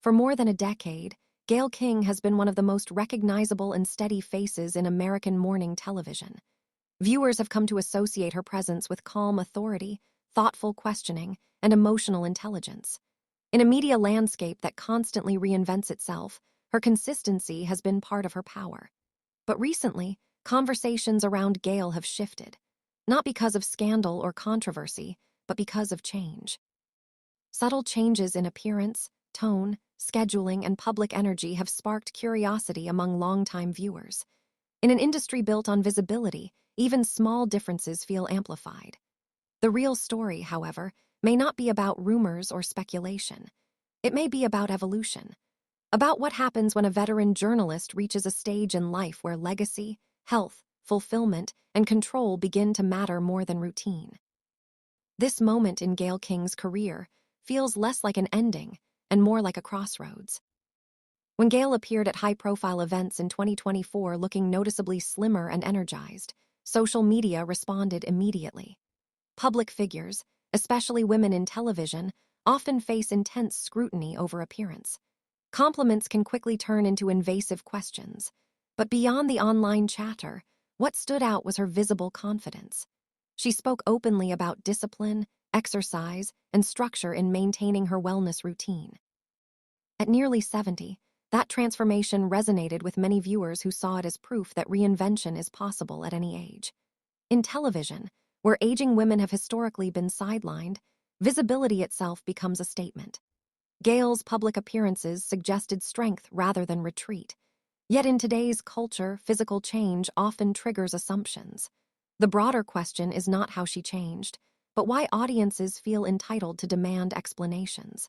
For more than a decade, Gayle King has been one of the most recognizable and steady faces in American morning television. Viewers have come to associate her presence with calm authority, thoughtful questioning, and emotional intelligence. In a media landscape that constantly reinvents itself, her consistency has been part of her power. But recently, conversations around Gayle have shifted, not because of scandal or controversy, but because of change. Subtle changes in appearance, tone, scheduling, and public energy have sparked curiosity among longtime viewers. In an industry built on visibility, even small differences feel amplified. The real story, however, may not be about rumors or speculation. It may be about evolution, about what happens when a veteran journalist reaches a stage in life where legacy, health, fulfillment, and control begin to matter more than routine. This moment in Gayle King's career feels less like an ending and more like a crossroads. When Gayle appeared at high-profile events in 2024 looking noticeably slimmer and energized, social media responded immediately. Public figures, especially women in television, often face intense scrutiny over appearance. Compliments can quickly turn into invasive questions. But beyond the online chatter, what stood out was her visible confidence. She spoke openly about discipline, exercise, and structure in maintaining her wellness routine. At nearly 70, that transformation resonated with many viewers who saw it as proof that reinvention is possible at any age. In television, where aging women have historically been sidelined, visibility itself becomes a statement. Gayle's public appearances suggested strength rather than retreat. Yet in today's culture, physical change often triggers assumptions. The broader question is not how she changed, but why audiences feel entitled to demand explanations.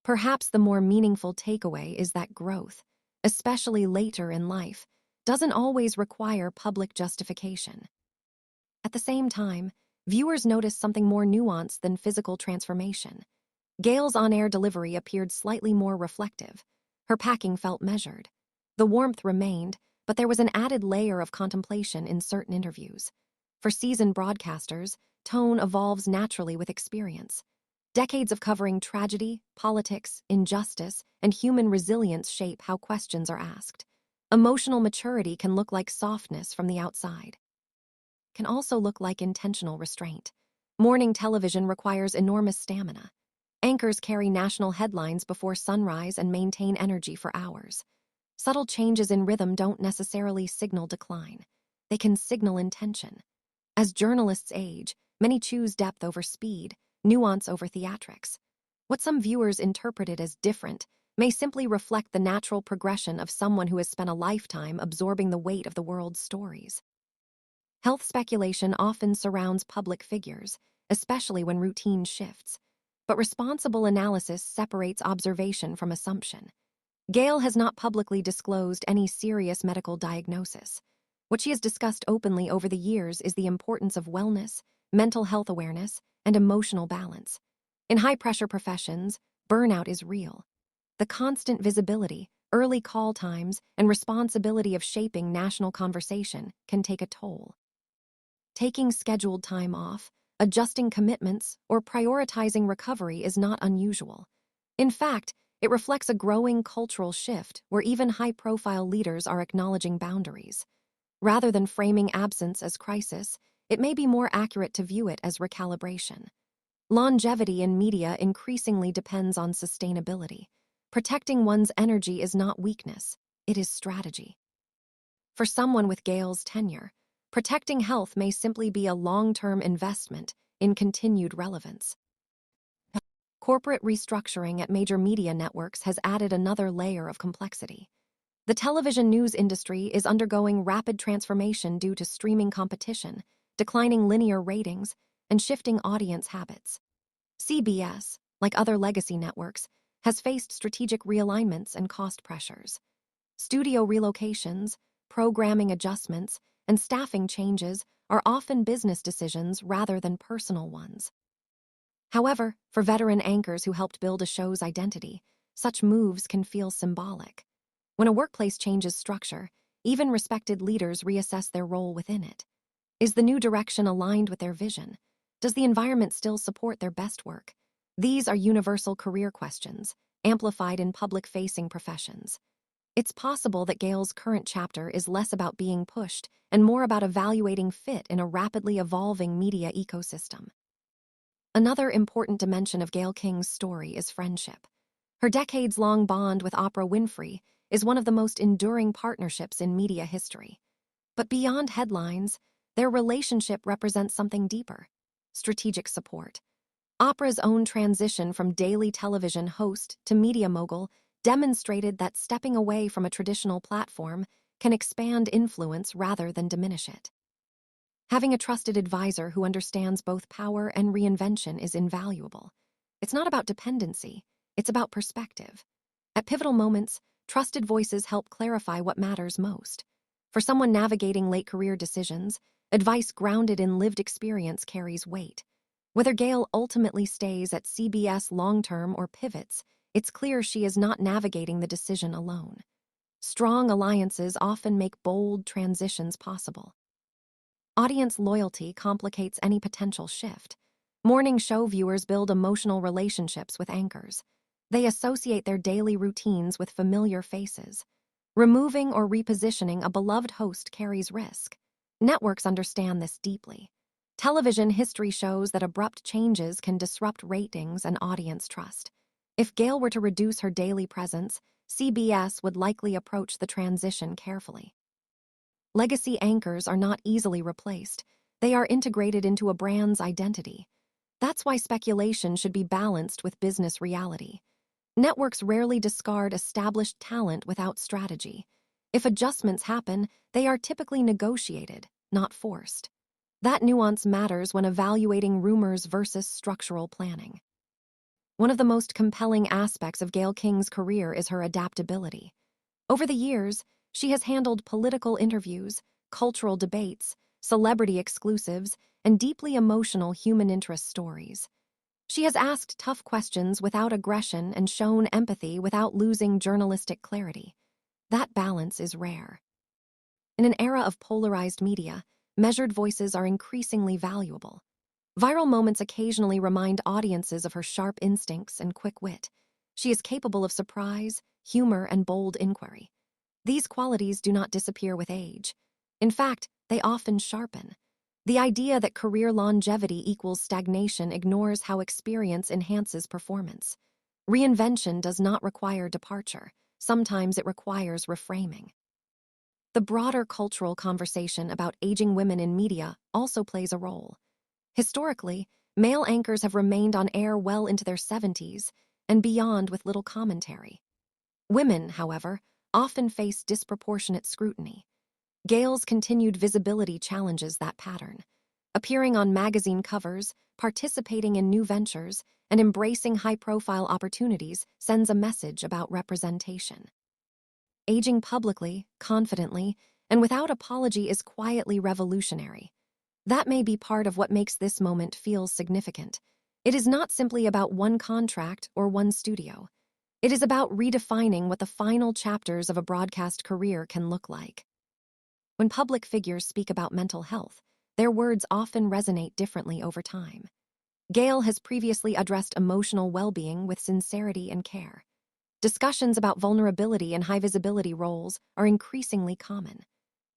Perhaps the more meaningful takeaway is that growth, especially later in life, doesn't always require public justification. At the same time, viewers notice something more nuanced than physical transformation. Gayle's on-air delivery appeared slightly more reflective. Her packing felt measured. The warmth remained, but there was an added layer of contemplation in certain interviews. For seasoned broadcasters, tone evolves naturally with experience. Decades of covering tragedy, politics, injustice, and human resilience shape how questions are asked. Emotional maturity can look like softness from the outside. Can also look like intentional restraint. Morning television requires enormous stamina. Anchors carry national headlines before sunrise and maintain energy for hours. Subtle changes in rhythm don't necessarily signal decline. They can signal intention. As journalists age, many choose depth over speed, nuance over theatrics. What some viewers interpreted as different may simply reflect the natural progression of someone who has spent a lifetime absorbing the weight of the world's stories. Health speculation often surrounds public figures, especially when routine shifts. But responsible analysis separates observation from assumption. Gayle has not publicly disclosed any serious medical diagnosis. What she has discussed openly over the years is the importance of wellness, mental health awareness, and emotional balance. In high-pressure professions, burnout is real. The constant visibility, early call times, and responsibility of shaping national conversation can take a toll. Taking scheduled time off, adjusting commitments, or prioritizing recovery is not unusual. In fact, it reflects a growing cultural shift where even high-profile leaders are acknowledging boundaries. Rather than framing absence as crisis, it may be more accurate to view it as recalibration. Longevity in media increasingly depends on sustainability. Protecting one's energy is not weakness, it is strategy. For someone with Gayle's tenure, protecting health may simply be a long-term investment in continued relevance. Corporate restructuring at major media networks has added another layer of complexity. The television news industry is undergoing rapid transformation due to streaming competition, declining linear ratings, and shifting audience habits. CBS, like other legacy networks, has faced strategic realignments and cost pressures. Studio relocations, programming adjustments, and staffing changes are often business decisions rather than personal ones. However, for veteran anchors who helped build a show's identity, such moves can feel symbolic. When a workplace changes structure, even respected leaders reassess their role within it. Is the new direction aligned with their vision? Does the environment still support their best work? These are universal career questions, amplified in public-facing professions. It's possible that Gayle's current chapter is less about being pushed and more about evaluating fit in a rapidly evolving media ecosystem. Another important dimension of Gayle King's story is friendship. Her decades-long bond with Oprah Winfrey is one of the most enduring partnerships in media history. But beyond headlines, their relationship represents something deeper: strategic support. Oprah's own transition from daily television host to media mogul demonstrated that stepping away from a traditional platform can expand influence rather than diminish it. Having a trusted advisor who understands both power and reinvention is invaluable. It's not about dependency, it's about perspective. At pivotal moments, trusted voices help clarify what matters most. For someone navigating late career decisions, advice grounded in lived experience carries weight. Whether Gayle ultimately stays at CBS long-term or pivots, it's clear she is not navigating the decision alone. Strong alliances often make bold transitions possible. Audience loyalty complicates any potential shift. Morning show viewers build emotional relationships with anchors. They associate their daily routines with familiar faces. Removing or repositioning a beloved host carries risk. Networks understand this deeply. Television history shows that abrupt changes can disrupt ratings and audience trust. If Gayle were to reduce her daily presence, CBS would likely approach the transition carefully. Legacy anchors are not easily replaced. They are integrated into a brand's identity. That's why speculation should be balanced with business reality. Networks rarely discard established talent without strategy. If adjustments happen, they are typically negotiated, not forced. That nuance matters when evaluating rumors versus structural planning. One of the most compelling aspects of Gayle King's career is her adaptability. Over the years, she has handled political interviews, cultural debates, celebrity exclusives, and deeply emotional human interest stories. She has asked tough questions without aggression and shown empathy without losing journalistic clarity. That balance is rare. In an era of polarized media, measured voices are increasingly valuable. Viral moments occasionally remind audiences of her sharp instincts and quick wit. She is capable of surprise, humor, and bold inquiry. These qualities do not disappear with age. In fact, they often sharpen. The idea that career longevity equals stagnation ignores how experience enhances performance. Reinvention does not require departure. Sometimes it requires reframing. The broader cultural conversation about aging women in media also plays a role. Historically, male anchors have remained on air well into their 70s and beyond with little commentary. Women, however, often face disproportionate scrutiny. Gayle's continued visibility challenges that pattern. Appearing on magazine covers, participating in new ventures, and embracing high-profile opportunities sends a message about representation. Aging publicly, confidently, and without apology is quietly revolutionary. That may be part of what makes this moment feel significant. It is not simply about one contract or one studio. It is about redefining what the final chapters of a broadcast career can look like. When public figures speak about mental health, their words often resonate differently over time. Gayle has previously addressed emotional well-being with sincerity and care. Discussions about vulnerability and high-visibility roles are increasingly common.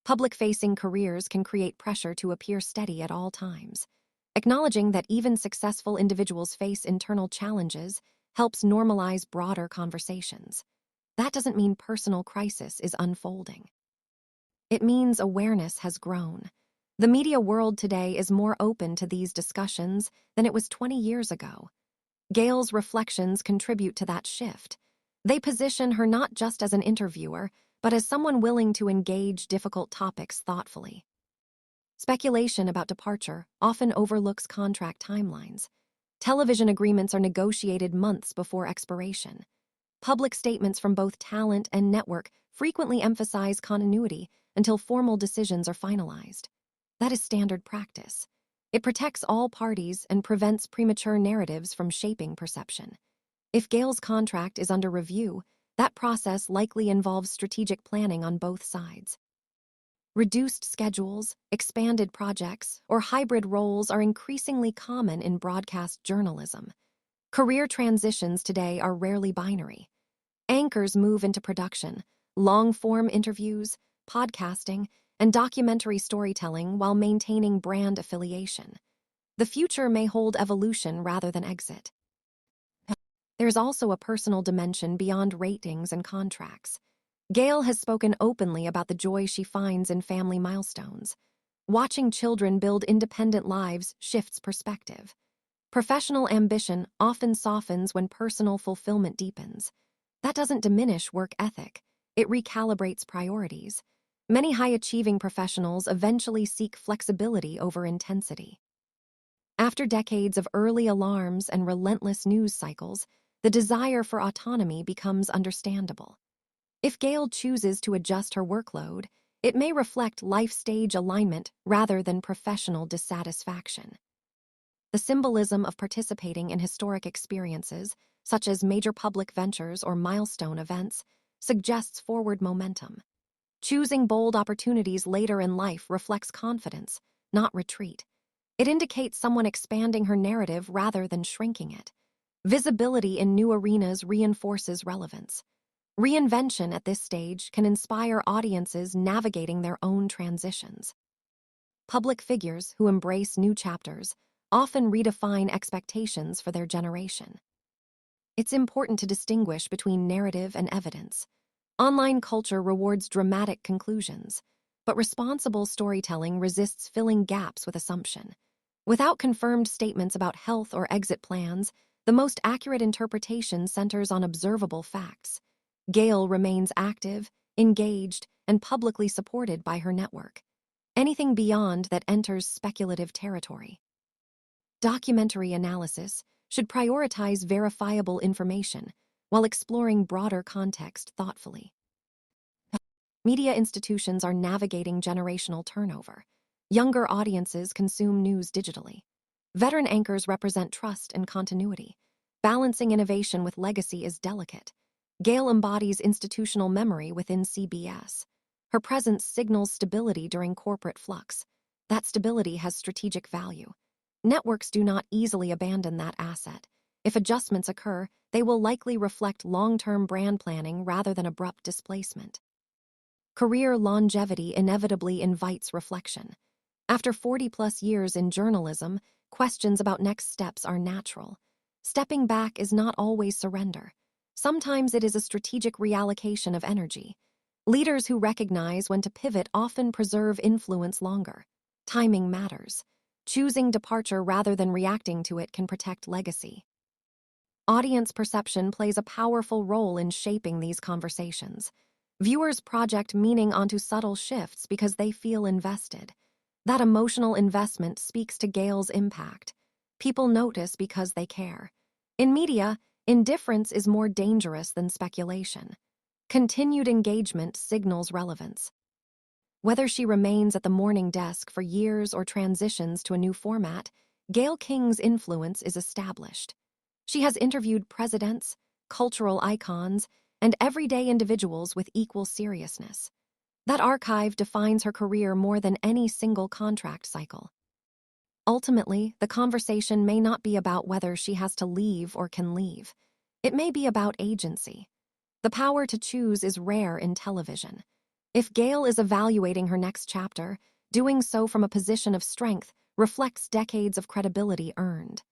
Public-facing careers can create pressure to appear steady at all times. Acknowledging that even successful individuals face internal challenges helps normalize broader conversations. That doesn't mean personal crisis is unfolding. It means awareness has grown. The media world today is more open to these discussions than it was 20 years ago. Gayle's reflections contribute to that shift. They position her not just as an interviewer, but as someone willing to engage difficult topics thoughtfully. Speculation about departure often overlooks contract timelines. Television agreements are negotiated months before expiration. Public statements from both talent and network frequently emphasize continuity until formal decisions are finalized. That is standard practice. It protects all parties and prevents premature narratives from shaping perception. If Gayle's contract is under review, that process likely involves strategic planning on both sides. Reduced schedules, expanded projects, or hybrid roles are increasingly common in broadcast journalism. Career transitions today are rarely binary. Anchors move into production, long-form interviews, podcasting, and documentary storytelling while maintaining brand affiliation. The future may hold evolution rather than exit. There's also a personal dimension beyond ratings and contracts. Gayle has spoken openly about the joy she finds in family milestones. Watching children build independent lives shifts perspective. Professional ambition often softens when personal fulfillment deepens. That doesn't diminish work ethic. It recalibrates priorities. Many high-achieving professionals eventually seek flexibility over intensity. After decades of early alarms and relentless news cycles, the desire for autonomy becomes understandable. If Gayle chooses to adjust her workload, it may reflect life stage alignment rather than professional dissatisfaction. The symbolism of participating in historic experiences, such as major public ventures or milestone events, suggests forward momentum. Choosing bold opportunities later in life reflects confidence, not retreat. It indicates someone expanding her narrative rather than shrinking it. Visibility in new arenas reinforces relevance. Reinvention at this stage can inspire audiences navigating their own transitions. Public figures who embrace new chapters often redefine expectations for their generation. It's important to distinguish between narrative and evidence. Online culture rewards dramatic conclusions, but responsible storytelling resists filling gaps with assumption. Without confirmed statements about health or exit plans, the most accurate interpretation centers on observable facts. Gayle remains active, engaged, and publicly supported by her network. Anything beyond that enters speculative territory. Documentary analysis should prioritize verifiable information while exploring broader context thoughtfully. Media institutions are navigating generational turnover. Younger audiences consume news digitally. Veteran anchors represent trust and continuity. Balancing innovation with legacy is delicate. Gayle embodies institutional memory within CBS. Her presence signals stability during corporate flux. That stability has strategic value. Networks do not easily abandon that asset. If adjustments occur, they will likely reflect long-term brand planning rather than abrupt displacement. Career longevity inevitably invites reflection. After 40-plus years in journalism, questions about next steps are natural. Stepping back is not always surrender. Sometimes it is a strategic reallocation of energy. Leaders who recognize when to pivot often preserve influence longer. Timing matters. Choosing departure rather than reacting to it can protect legacy. Audience perception plays a powerful role in shaping these conversations. Viewers project meaning onto subtle shifts because they feel invested. That emotional investment speaks to Gayle's impact. People notice because they care. In media, indifference is more dangerous than speculation. Continued engagement signals relevance. Whether she remains at the morning desk for years or transitions to a new format, Gayle King's influence is established. She has interviewed presidents, cultural icons, and everyday individuals with equal seriousness. That archive defines her career more than any single contract cycle. Ultimately, the conversation may not be about whether she has to leave or can leave. It may be about agency. The power to choose is rare in television. If Gayle is evaluating her next chapter, doing so from a position of strength reflects decades of credibility earned.